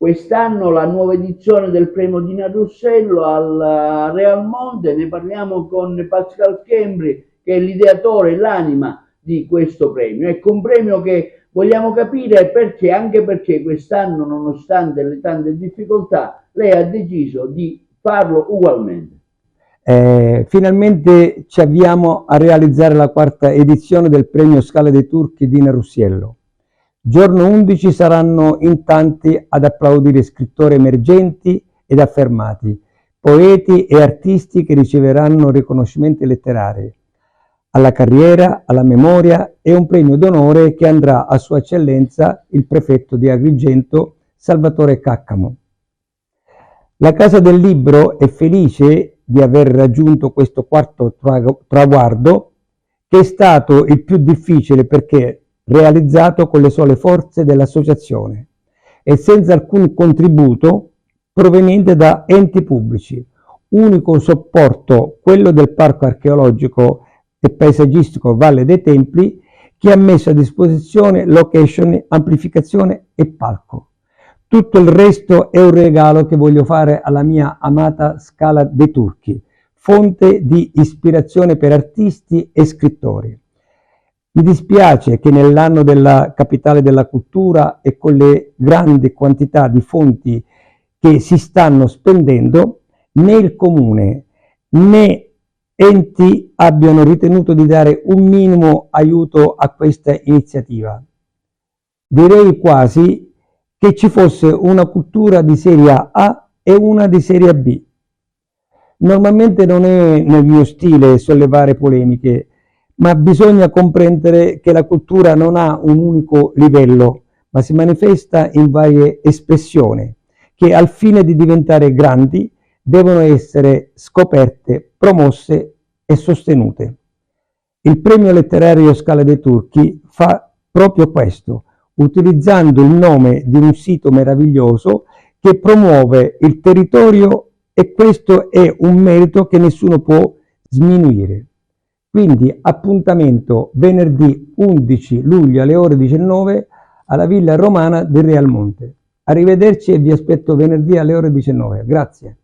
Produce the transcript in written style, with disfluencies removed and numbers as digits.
quest'anno la nuova edizione del premio Dina Russello al Real Monte. Ne parliamo con Pascal Chembri, che è l'ideatore e l'anima di questo premio. Ecco, un premio che vogliamo capire perché, anche perché quest'anno, nonostante le tante difficoltà, lei ha deciso di farlo ugualmente. Finalmente ci avviamo a realizzare la quarta edizione del premio Scala dei Turchi Dina Russello. Giorno 11 saranno in tanti ad applaudire scrittori emergenti ed affermati, poeti e artisti che riceveranno riconoscimenti letterari. Alla carriera, alla memoria e un premio d'onore che andrà a Sua Eccellenza il prefetto di Agrigento Salvatore Caccamo. La Casa del Libro è felice di aver raggiunto questo quarto traguardo, che è stato il più difficile perché realizzato con le sole forze dell'associazione e senza alcun contributo proveniente da enti pubblici. Unico supporto quello del Parco Archeologico e Paesaggistico Valle dei Templi, che ha messo a disposizione location, amplificazione e palco. Tutto il resto è un regalo che voglio fare alla mia amata Scala dei Turchi, fonte di ispirazione per artisti e scrittori. Mi dispiace che nell'anno della capitale della cultura e con le grandi quantità di fonti che si stanno spendendo, né il comune né enti abbiano ritenuto di dare un minimo aiuto a questa iniziativa. Direi quasi che ci fosse una cultura di serie A e una di serie B. Normalmente non è nel mio stile sollevare polemiche, ma bisogna comprendere che la cultura non ha un unico livello, ma si manifesta in varie espressioni, che al fine di diventare grandi devono essere scoperte, promosse e sostenute. Il premio letterario Scala dei Turchi fa proprio questo, utilizzando il nome di un sito meraviglioso che promuove il territorio, e questo è un merito che nessuno può sminuire. Quindi appuntamento venerdì 11 luglio alle ore 19 alla Villa Romana del Real Monte. Arrivederci e vi aspetto venerdì alle ore 19. Grazie.